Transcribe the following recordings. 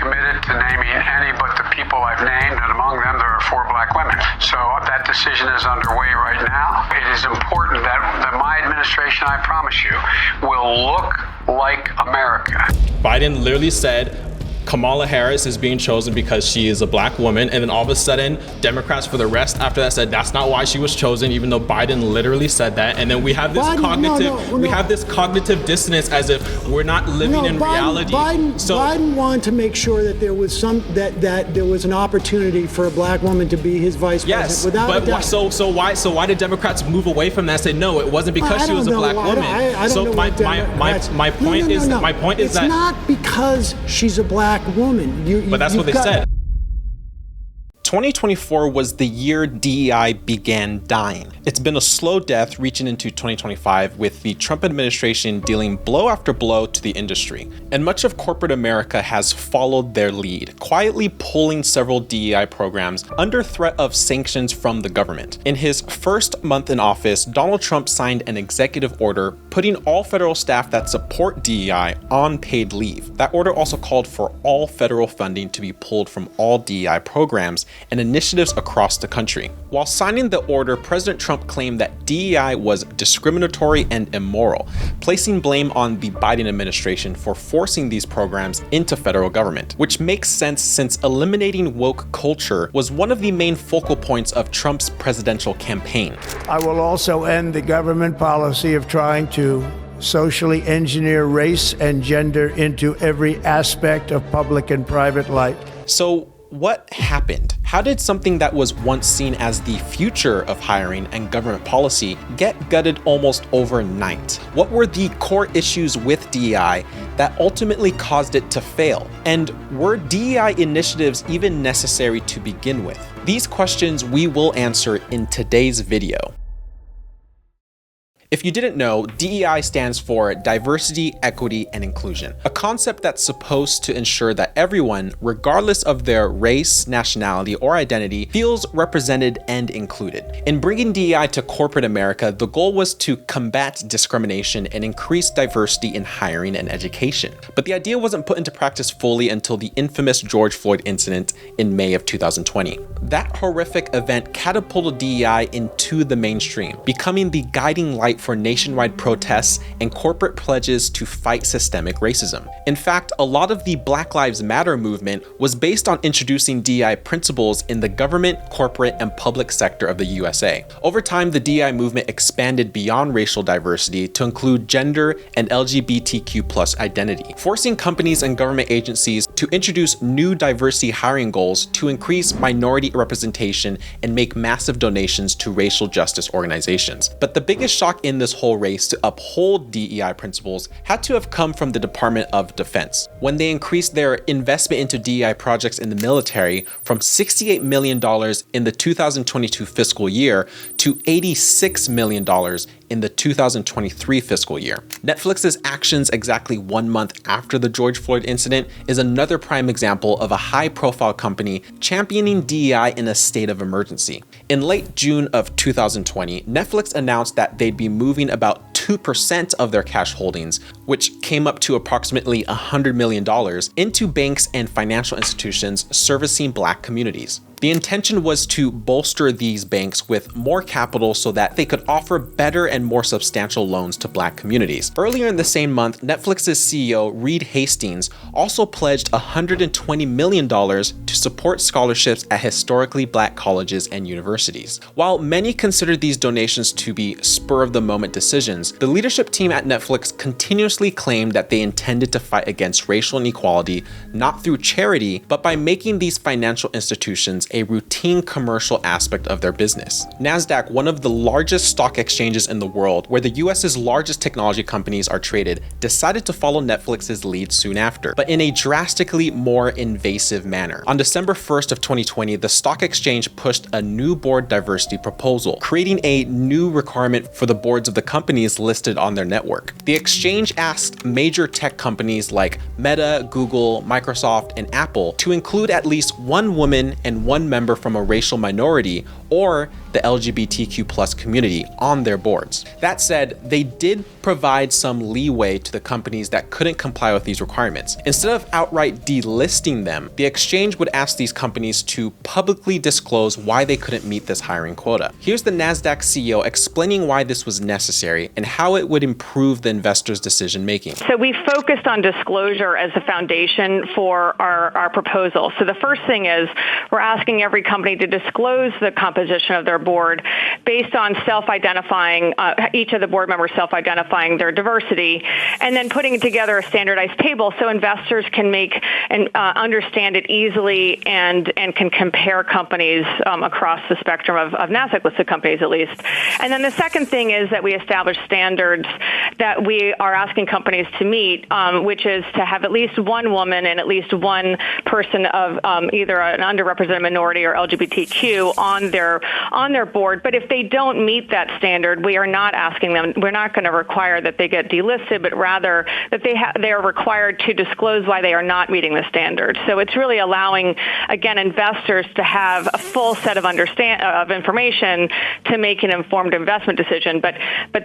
committed to naming any but the people I've named, and among them there are 4 black women. So that decision is underway right now. It is important that my administration, I promise you, will look like America. Biden literally said Kamala Harris is being chosen because she is a black woman, and then all of a sudden Democrats for the rest after that said that's not why she was chosen, even though Biden literally said that. And then we have this cognitive dissonance as if we're not living in reality. Biden wanted to make sure that there was that there was an opportunity for a black woman to be his vice president. Yes, so why did Democrats move away from that and say no, it wasn't because she was a black woman? My point is that it's not because she's a black woman. But that's what they said. 2024 was the year DEI began dying. It's been a slow death reaching into 2025, with the Trump administration dealing blow after blow to the industry. And much of corporate America has followed their lead, quietly pulling several DEI programs under threat of sanctions from the government. In his first month in office, Donald Trump signed an executive order putting all federal staff that support DEI on paid leave. That order also called for all federal funding to be pulled from all DEI programs and initiatives across the country. While signing the order, President Trump claimed that DEI was discriminatory and immoral, placing blame on the Biden administration for forcing these programs into federal government, which makes sense since eliminating woke culture was one of the main focal points of Trump's presidential campaign. I will also end the government policy of trying to socially engineer race and gender into every aspect of public and private life. So what happened? How did something that was once seen as the future of hiring and government policy get gutted almost overnight? What were the core issues with DEI that ultimately caused it to fail? And were DEI initiatives even necessary to begin with? These questions we will answer in today's video. If you didn't know, DEI stands for Diversity, Equity, and Inclusion, a concept that's supposed to ensure that everyone, regardless of their race, nationality, or identity, feels represented and included. In bringing DEI to corporate America, the goal was to combat discrimination and increase diversity in hiring and education. But the idea wasn't put into practice fully until the infamous George Floyd incident in May of 2020. That horrific event catapulted DEI into the mainstream, becoming the guiding light for nationwide protests and corporate pledges to fight systemic racism. In fact, a lot of the Black Lives Matter movement was based on introducing DEI principles in the government, corporate, and public sector of the USA. Over time, the DEI movement expanded beyond racial diversity to include gender and LGBTQ+ identity, forcing companies and government agencies to introduce new diversity hiring goals to increase minority representation and make massive donations to racial justice organizations. But the biggest shock in this whole race to uphold DEI principles had to have come from the Department of Defense, when they increased their investment into DEI projects in the military from $68 million in the 2022 fiscal year to $86 million in the 2023 fiscal year. Netflix's actions exactly 1 month after the George Floyd incident is another prime example of a high-profile company championing DEI in a state of emergency. In late June of 2020, Netflix announced that they'd be moving about 2% of their cash holdings, which came up to approximately $100 million, into banks and financial institutions servicing Black communities. The intention was to bolster these banks with more capital so that they could offer better and more substantial loans to Black communities. Earlier in the same month, Netflix's CEO, Reed Hastings, also pledged $120 million to support scholarships at historically Black colleges and universities. While many consider these donations to be spur-of-the-moment decisions, the leadership team at Netflix continuously claimed that they intended to fight against racial inequality not through charity, but by making these financial institutions a routine commercial aspect of their business. NASDAQ, one of the largest stock exchanges in the world, where the US's largest technology companies are traded, decided to follow Netflix's lead soon after, but in a drastically more invasive manner. On December 1st of 2020, the stock exchange pushed a new board diversity proposal, creating a new requirement for the boards of the companies listed on their network. The exchange asked major tech companies like Meta, Google, Microsoft, and Apple to include at least one woman and one member from a racial minority, or the LGBTQ plus community on their boards. That said, they did provide some leeway to the companies that couldn't comply with these requirements. Instead of outright delisting them, the exchange would ask these companies to publicly disclose why they couldn't meet this hiring quota. Here's the NASDAQ CEO explaining why this was necessary and how it would improve the investors' decision making. So we focused on disclosure as the foundation for our proposal. So the first thing is we're asking every company to disclose the composition of their board based on self-identifying, each of the board members self-identifying their diversity, and then putting together a standardized table so investors can make and understand it easily and can compare companies across the spectrum of NASDAQ-listed companies at least. And then the second thing is that we establish standards that we are asking companies to meet, which is to have at least one woman and at least one person of either an underrepresented minority or LGBTQ on their board. But if they don't meet that standard, we are not asking them, we're not going to require that they get delisted, but rather that they are required to disclose why they are not meeting the standard. So it's really allowing, again, investors to have a full set of information to make an informed investment decision. But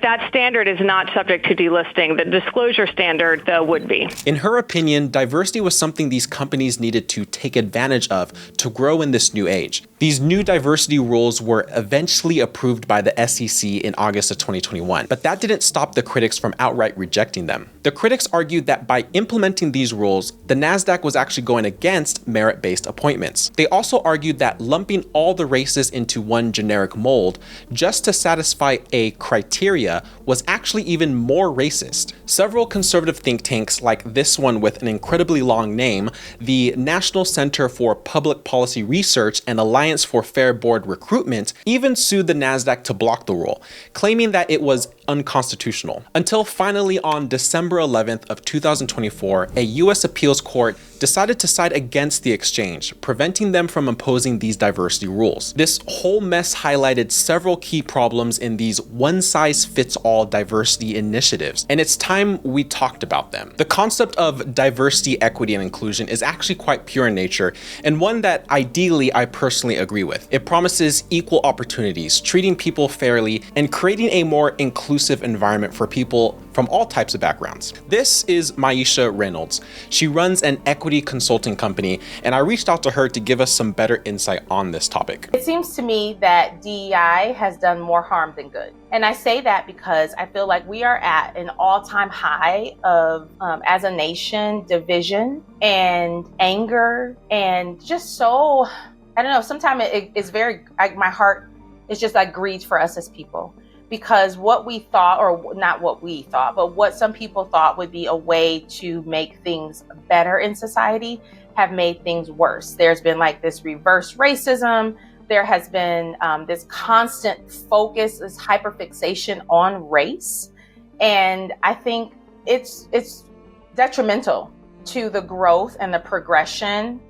that standard is not subject to delisting. The disclosure standard, though, would be. In her opinion, diversity was something these companies needed to take advantage of to grow in this new age. These new diversity rules were eventually approved by the SEC in August of 2021, but that didn't stop the critics from outright rejecting them. The critics argued that by implementing these rules, the NASDAQ was actually going against merit-based appointments. They also argued that lumping all the races into one generic mold just to satisfy a criteria was actually even more racist. Several conservative think tanks, like this one with an incredibly long name, the National Center for Public Policy Research and Alliance for Fair Board Recruitment, even sued the NASDAQ to block the rule, claiming that it was unconstitutional. Until finally on December 11th of 2024, a US appeals court decided to side against the exchange, preventing them from imposing these diversity rules. This whole mess highlighted several key problems in these one-size-fits-all diversity initiatives, and it's time we talked about them. The concept of diversity, equity, and inclusion is actually quite pure in nature, and one that ideally I personally agree with. It promises equal opportunities, treating people fairly, and creating a more inclusive environment for people from all types of backgrounds. This is Maisha Reynolds. She runs an equity consulting company, and I reached out to her to give us some better insight on this topic. It seems to me that DEI has done more harm than good. And I say that because I feel like we are at an all-time high of, as a nation, division and anger and just so, I don't know, sometimes it's very, my heart is just like grieves for us as people. Because what we thought, or not what we thought, but what some people thought would be a way to make things better in society have made things worse. There's been like this reverse racism. There has been this constant focus, this hyperfixation on race. And I think it's detrimental to the growth and the progression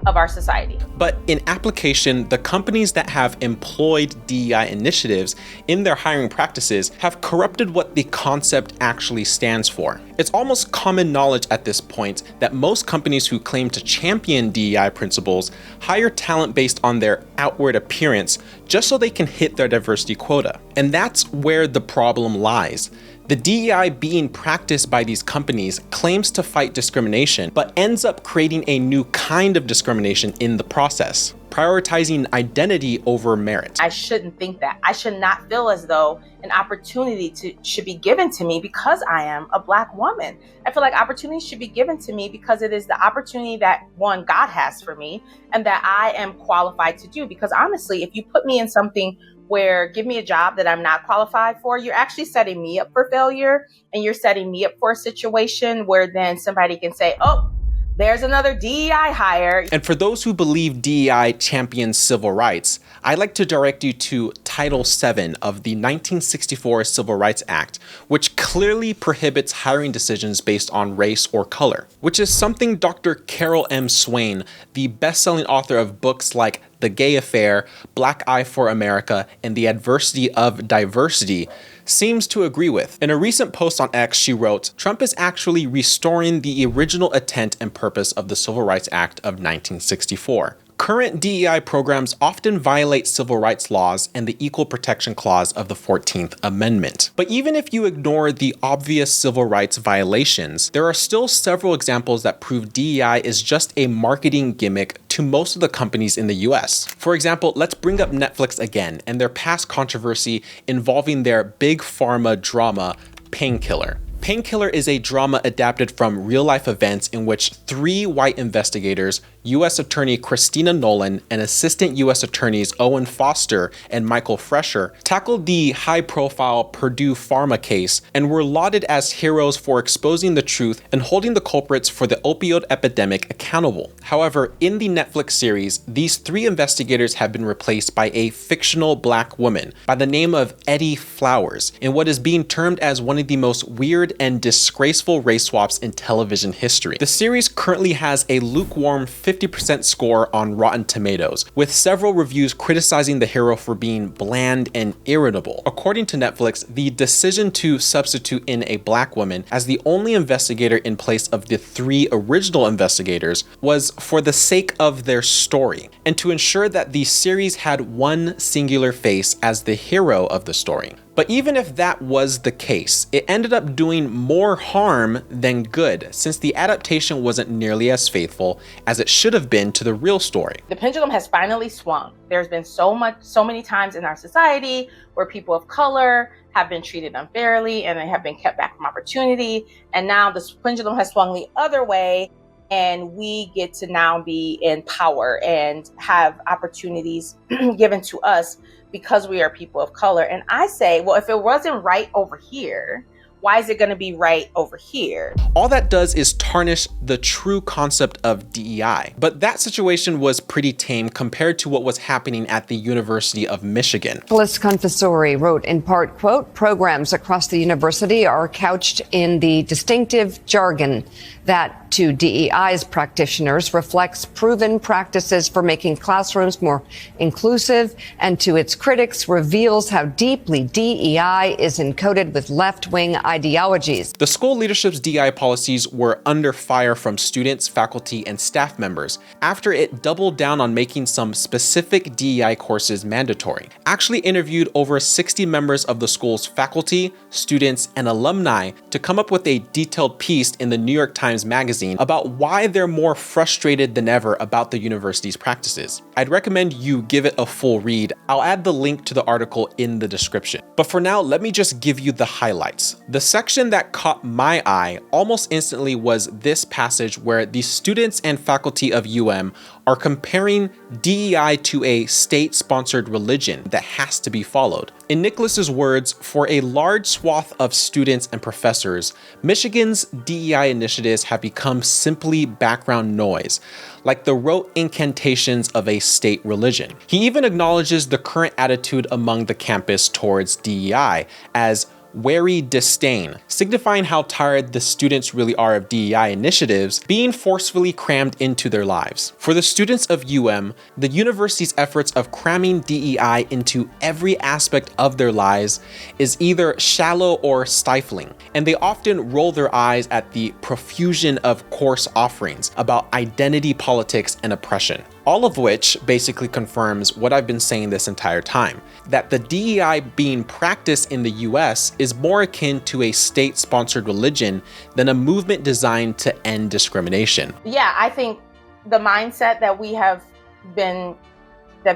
of our society. But in application, the companies that have employed DEI initiatives in their hiring practices have corrupted what the concept actually stands for. It's almost common knowledge at this point that most companies who claim to champion DEI principles hire talent based on their outward appearance just so they can hit their diversity quota. And that's where the problem lies. The DEI being practiced by these companies claims to fight discrimination, but ends up creating a new kind of discrimination in the process, prioritizing identity over merit. I shouldn't think that. I should not feel as though an opportunity should be given to me because I am a Black woman. I feel like opportunities should be given to me because it is the opportunity that, one, God has for me and that I am qualified to do. Because honestly, if you put me in something where give me a job that I'm not qualified for, you're actually setting me up for failure, and you're setting me up for a situation where then somebody can say, oh, there's another DEI hire. And for those who believe DEI champions civil rights, I'd like to direct you to Title VII of the 1964 Civil Rights Act, which clearly prohibits hiring decisions based on race or color, which is something Dr. Carol M. Swain, the best-selling author of books like The Gay Affair, Black Eye for America, and The Adversity of Diversity, seems to agree with. In a recent post on X, she wrote, "Trump is actually restoring the original intent and purpose of the Civil Rights Act of 1964. Current DEI programs often violate civil rights laws and the Equal Protection Clause of the 14th Amendment. But even if you ignore the obvious civil rights violations, there are still several examples that prove DEI is just a marketing gimmick to most of the companies in the US. For example, let's bring up Netflix again and their past controversy involving their big pharma drama, Painkiller. Painkiller is a drama adapted from real-life events in which 3 white investigators, U.S. Attorney Christina Nolan and Assistant U.S. Attorneys Owen Foster and Michael Fresher, tackled the high-profile Purdue Pharma case and were lauded as heroes for exposing the truth and holding the culprits for the opioid epidemic accountable. However, in the Netflix series, these 3 investigators have been replaced by a fictional black woman by the name of Eddie Flowers in what is being termed as one of the most weird and disgraceful race swaps in television history. The series currently has a lukewarm 50% score on Rotten Tomatoes, with several reviews criticizing the hero for being bland and irritable. According to Netflix, the decision to substitute in a black woman as the only investigator in place of the 3 original investigators was for the sake of their story, and to ensure that the series had one singular face as the hero of the story. But even if that was the case, it ended up doing more harm than good, since the adaptation wasn't nearly as faithful as it should have been to the real story. The pendulum has finally swung. There's been so many times in our society where people of color have been treated unfairly and they have been kept back from opportunity. And now the pendulum has swung the other way, and we get to now be in power and have opportunities given to us because we are people of color. And I say, well, if it wasn't right over here, why is it going to be right over here? All that does is tarnish the true concept of DEI. But that situation was pretty tame compared to what was happening at the University of Michigan. Phyllis Confessori wrote in part, quote, programs across the university are couched in the distinctive jargon that to DEI's practitioners reflects proven practices for making classrooms more inclusive, and to its critics reveals how deeply DEI is encoded with left-wing ideologies. The school leadership's DEI policies were under fire from students, faculty, and staff members after it doubled down on making some specific DEI courses mandatory. Actually interviewed over 60 members of the school's faculty, students, and alumni to come up with a detailed piece in the New York Times Magazine about why they're more frustrated than ever about the university's practices. I'd recommend you give it a full read. I'll add the link to the article in the description. But for now, let me just give you the highlights. The section that caught my eye almost instantly was this passage where the students and faculty of UM are comparing DEI to a state-sponsored religion that has to be followed. In Nicholas's words, for a large swath of students and professors, Michigan's DEI initiatives have become simply background noise, like the rote incantations of a state religion. He even acknowledges the current attitude among the campus towards DEI as wary disdain, signifying how tired the students really are of DEI initiatives being forcefully crammed into their lives. For the students of UM, the university's efforts of cramming DEI into every aspect of their lives is either shallow or stifling, and they often roll their eyes at the profusion of course offerings about identity politics and oppression. All of which basically confirms what I've been saying this entire time, that the DEI being practiced in the US is more akin to a state-sponsored religion than a movement designed to end discrimination. Yeah, I think the mindset that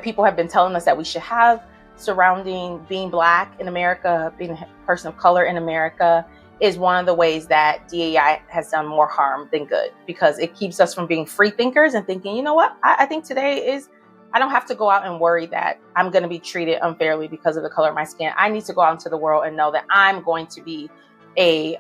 people have been telling us that we should have surrounding being Black in America, being a person of color in America, is one of the ways that DEI has done more harm than good, because it keeps us from being free thinkers and thinking, you know what, I think today is, I don't have to go out and worry that I'm going to be treated unfairly because of the color of my skin. I need to go out into the world and know that I'm going to be a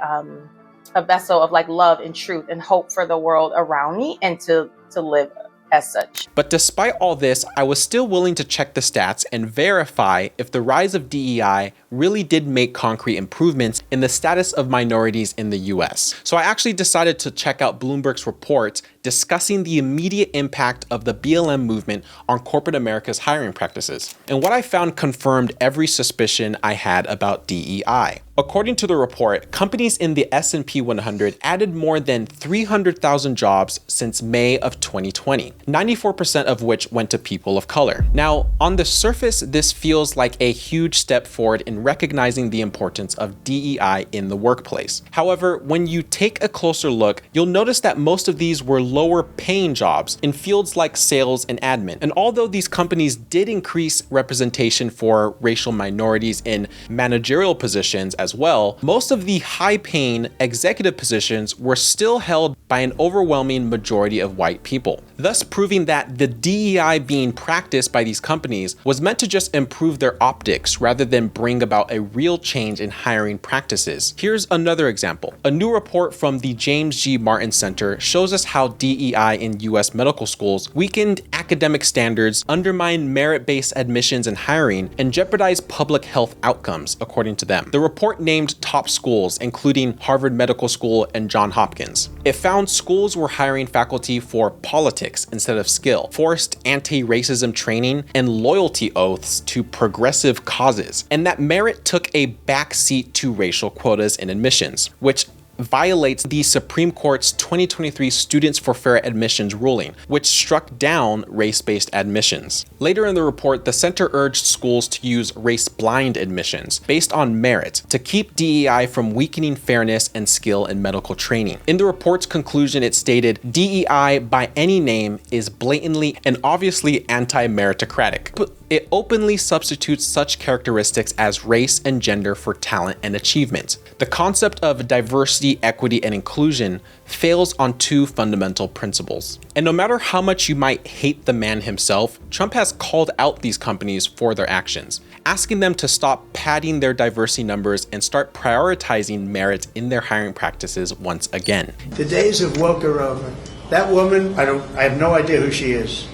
vessel of like love and truth and hope for the world around me, and to live as such. But despite all this, I was still willing to check the stats and verify if the rise of DEI really did make concrete improvements in the status of minorities in the US. So I actually decided to check out Bloomberg's report, discussing the immediate impact of the BLM movement on corporate America's hiring practices. And what I found confirmed every suspicion I had about DEI. According to the report, companies in the S&P 100 added more than 300,000 jobs since May of 2020, 94% of which went to people of color. Now, on the surface, this feels like a huge step forward in recognizing the importance of DEI in the workplace. However, when you take a closer look, you'll notice that most of these were lower paying jobs in fields like sales and admin. And although these companies did increase representation for racial minorities in managerial positions as well, most of the high-paying executive positions were still held by an overwhelming majority of white people, thus proving that the DEI being practiced by these companies was meant to just improve their optics rather than bring about a real change in hiring practices. Here's another example. A new report from the James G. Martin Center shows us how DEI in U.S. medical schools weakened academic standards, undermined merit-based admissions and hiring, and jeopardized public health outcomes, according to them. The report named top schools, including Harvard Medical School and Johns Hopkins. It found schools were hiring faculty for politics instead of skill, forced anti-racism training, and loyalty oaths to progressive causes, and that merit took a backseat to racial quotas in admissions, which violates the Supreme Court's 2023 Students for Fair Admissions ruling, which struck down race-based admissions. Later in the report, the center urged schools to use race-blind admissions based on merit to keep DEI from weakening fairness and skill in medical training. In the report's conclusion, it stated, DEI by any name is blatantly and obviously anti-meritocratic. But it openly substitutes such characteristics as race and gender for talent and achievement. The concept of diversity, equity, and inclusion fails on two fundamental principles. And no matter how much you might hate the man himself, Trump has called out these companies for their actions, asking them to stop padding their diversity numbers and start prioritizing merit in their hiring practices once again. The days of woke are over. That woman, I have no idea who she is.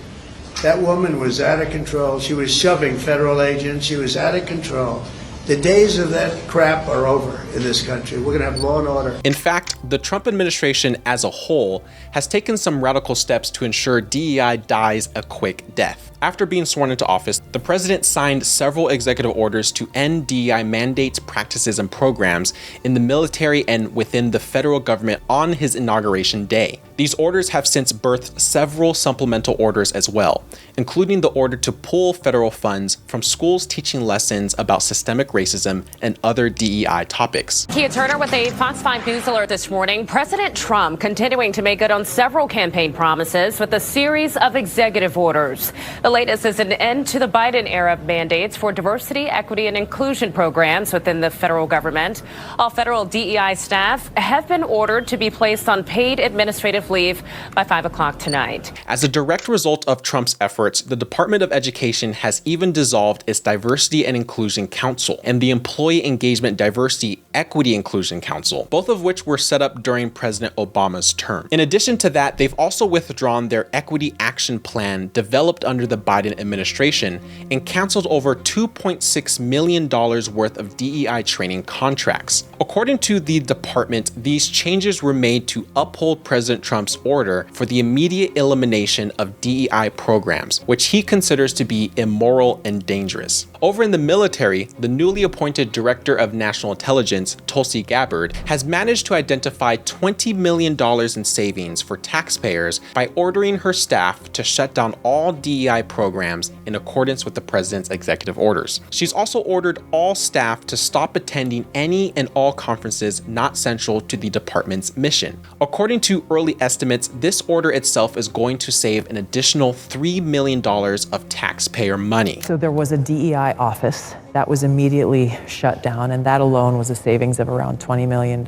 That woman was out of control. She was shoving federal agents. She was out of control. The days of that crap are over in this country. We're going to have law and order. In fact, the Trump administration as a whole has taken some radical steps to ensure DEI dies a quick death. After being sworn into office, the president signed several executive orders to end DEI mandates, practices, and programs in the military and within the federal government on his inauguration day. These orders have since birthed several supplemental orders as well, including the order to pull federal funds from schools teaching lessons about systemic racism and other DEI topics. Kia Turner with a Fox 5 News alert this morning. President Trump continuing to make good on several campaign promises with a series of executive orders. The latest is an end to the Biden-era mandates for diversity, equity, and inclusion programs within the federal government. All federal DEI staff have been ordered to be placed on paid administrative leave by 5 o'clock tonight. As a direct result of Trump's efforts, the Department of Education has even dissolved its Diversity and Inclusion Council and the Employee Engagement Diversity Equity Inclusion Council, both of which were set up during President Obama's term. In addition to that, they've also withdrawn their Equity Action Plan developed under the Biden administration and canceled over $2.6 million worth of DEI training contracts. According to the department, these changes were made to uphold President Trump's order for the immediate elimination of DEI programs, which he considers to be immoral and dangerous. Over in the military, the newly appointed Director of National Intelligence, Tulsi Gabbard, has managed to identify $20 million in savings for taxpayers by ordering her staff to shut down all DEI programs in accordance with the president's executive orders. She's also ordered all staff to stop attending any and all conferences not central to the department's mission. According to early estimates, this order itself is going to save an additional $3 million of taxpayer money. So there was a DEI office that was immediately shut down, and that alone was a savings of around $20 million.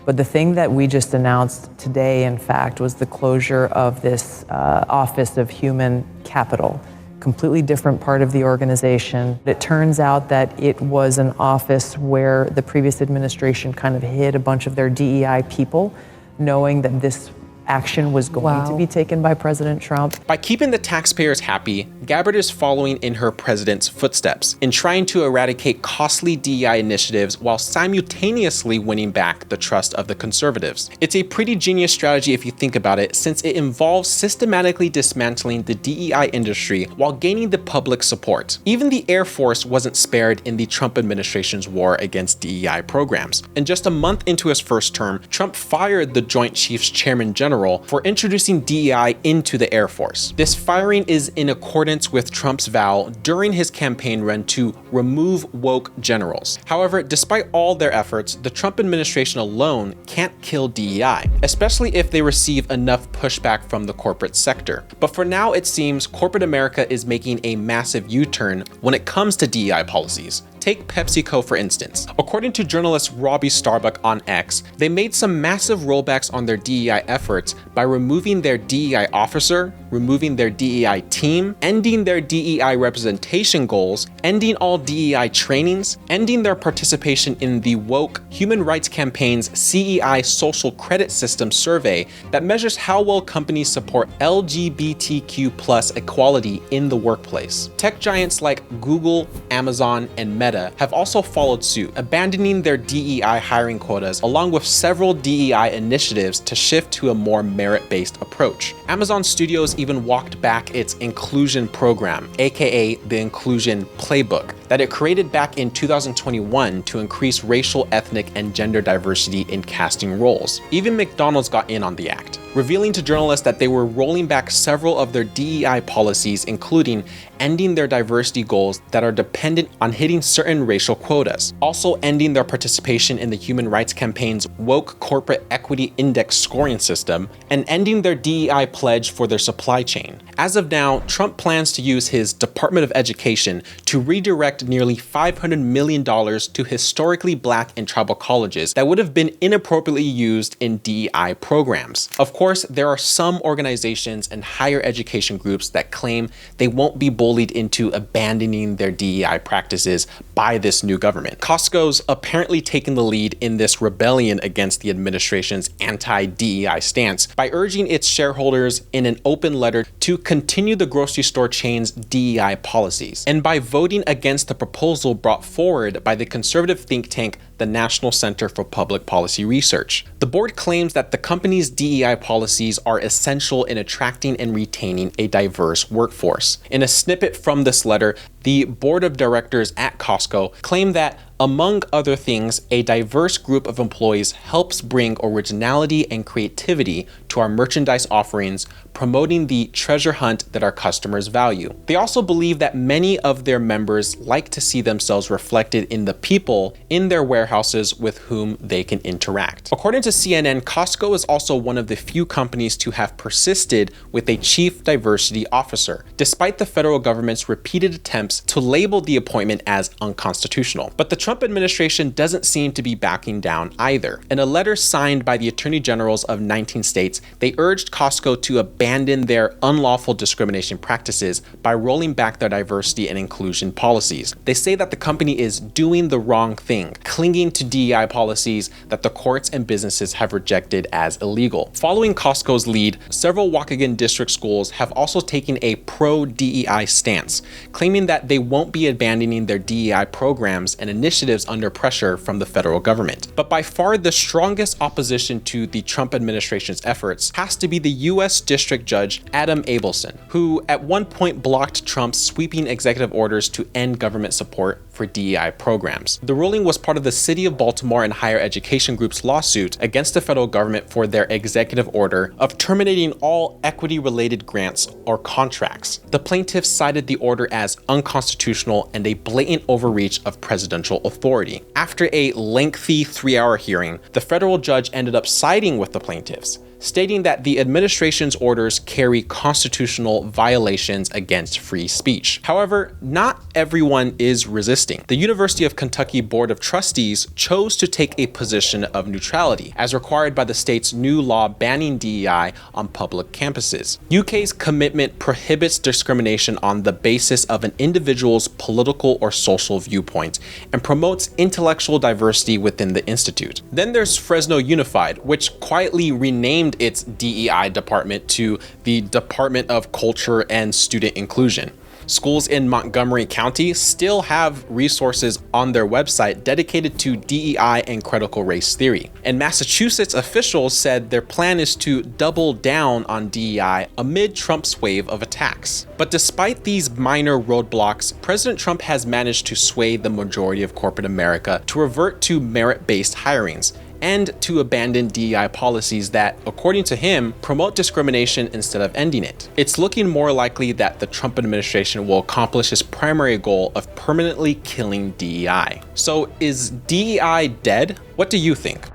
But the thing that we just announced today, in fact, was the closure of this Office of Human Capital, completely different part of the organization. It turns out that it was an office where the previous administration kind of hid a bunch of their DEI people, knowing that this action was going to be taken by President Trump. By keeping the taxpayers happy, Gabbard is following in her president's footsteps in trying to eradicate costly DEI initiatives while simultaneously winning back the trust of the conservatives. It's a pretty genius strategy if you think about it, since it involves systematically dismantling the DEI industry while gaining the public support. Even the Air Force wasn't spared in the Trump administration's war against DEI programs. And just a month into his first term, Trump fired the Joint Chiefs Chairman General for introducing DEI into the Air Force. This firing is in accordance with Trump's vow during his campaign run to remove woke generals. However, despite all their efforts, the Trump administration alone can't kill DEI, especially if they receive enough pushback from the corporate sector. But for now, it seems corporate America is making a massive U-turn when it comes to DEI policies. Take PepsiCo for instance. According to journalist Robbie Starbuck on X, they made some massive rollbacks on their DEI efforts by removing their DEI officer, removing their DEI team, ending their DEI representation goals, ending all DEI trainings, ending their participation in the woke Human Rights Campaign's CEI Social Credit System survey that measures how well companies support LGBTQ+ equality in the workplace. Tech giants like Google, Amazon, and Meta have also followed suit, abandoning their DEI hiring quotas along with several DEI initiatives to shift to a more merit-based approach. Amazon Studios even walked back its inclusion program, aka the Inclusion Playbook, that it created back in 2021 to increase racial, ethnic, and gender diversity in casting roles. Even McDonald's got in on the act, revealing to journalists that they were rolling back several of their DEI policies, including ending their diversity goals that are dependent on hitting certain racial quotas, also ending their participation in the Human Rights Campaign's woke corporate equity index scoring system, and ending their DEI pledge for their supply chain. As of now, Trump plans to use his Department of Education to redirect nearly $500 million to historically black and tribal colleges that would have been inappropriately used in DEI programs. Of course, there are some organizations and higher education groups that claim they won't be bullied into abandoning their DEI practices by this new government. Costco's apparently taken the lead in this rebellion against the administration's anti-DEI stance by urging its shareholders in an open letter to continue the grocery store chain's DEI policies, and by voting against the proposal brought forward by the conservative think tank the National Center for Public Policy Research. The board claims that the company's DEI policies are essential in attracting and retaining a diverse workforce. In a snippet from this letter, the board of directors at Costco claimed that, among other things, a diverse group of employees helps bring originality and creativity to our merchandise offerings, promoting the treasure hunt that our customers value. They also believe that many of their members like to see themselves reflected in the people in their warehouses with whom they can interact. According to CNN, Costco is also one of the few companies to have persisted with a chief diversity officer, despite the federal government's repeated attempts to label the appointment as unconstitutional. But the Trump administration doesn't seem to be backing down either. In a letter signed by the attorney generals of 19 states, they urged Costco to abandon their unlawful discrimination practices by rolling back their diversity and inclusion policies. They say that the company is doing the wrong thing, clinging to DEI policies that the courts and businesses have rejected as illegal. Following Costco's lead, several Waukegan district schools have also taken a pro-DEI stance, claiming that they won't be abandoning their DEI programs and initiatives under pressure from the federal government. But by far the strongest opposition to the Trump administration's efforts has to be the U.S. District Judge Adam Abelson, who at one point blocked Trump's sweeping executive orders to end government support for DEI programs. The ruling was part of the City of Baltimore and higher education group's lawsuit against the federal government for their executive order of terminating all equity-related grants or contracts. The plaintiffs cited the order as unconstitutional and a blatant overreach of presidential authority. After a lengthy 3-hour hearing, the federal judge ended up siding with the plaintiffs, stating that the administration's orders carry constitutional violations against free speech. However, not everyone is resisting. The University of Kentucky Board of Trustees chose to take a position of neutrality, as required by the state's new law banning DEI on public campuses. UK's commitment prohibits discrimination on the basis of an individual's political or social viewpoint and promotes intellectual diversity within the institute. Then there's Fresno Unified, which quietly renamed renamed its DEI department to the Department of Culture and Student Inclusion. Schools in Montgomery County still have resources on their website dedicated to DEI and critical race theory. And Massachusetts officials said their plan is to double down on DEI amid Trump's wave of attacks. But despite these minor roadblocks, President Trump has managed to sway the majority of corporate America to revert to merit-based hirings and to abandon DEI policies that, according to him, promote discrimination instead of ending it. It's looking more likely that the Trump administration will accomplish its primary goal of permanently killing DEI. So is DEI dead? What do you think?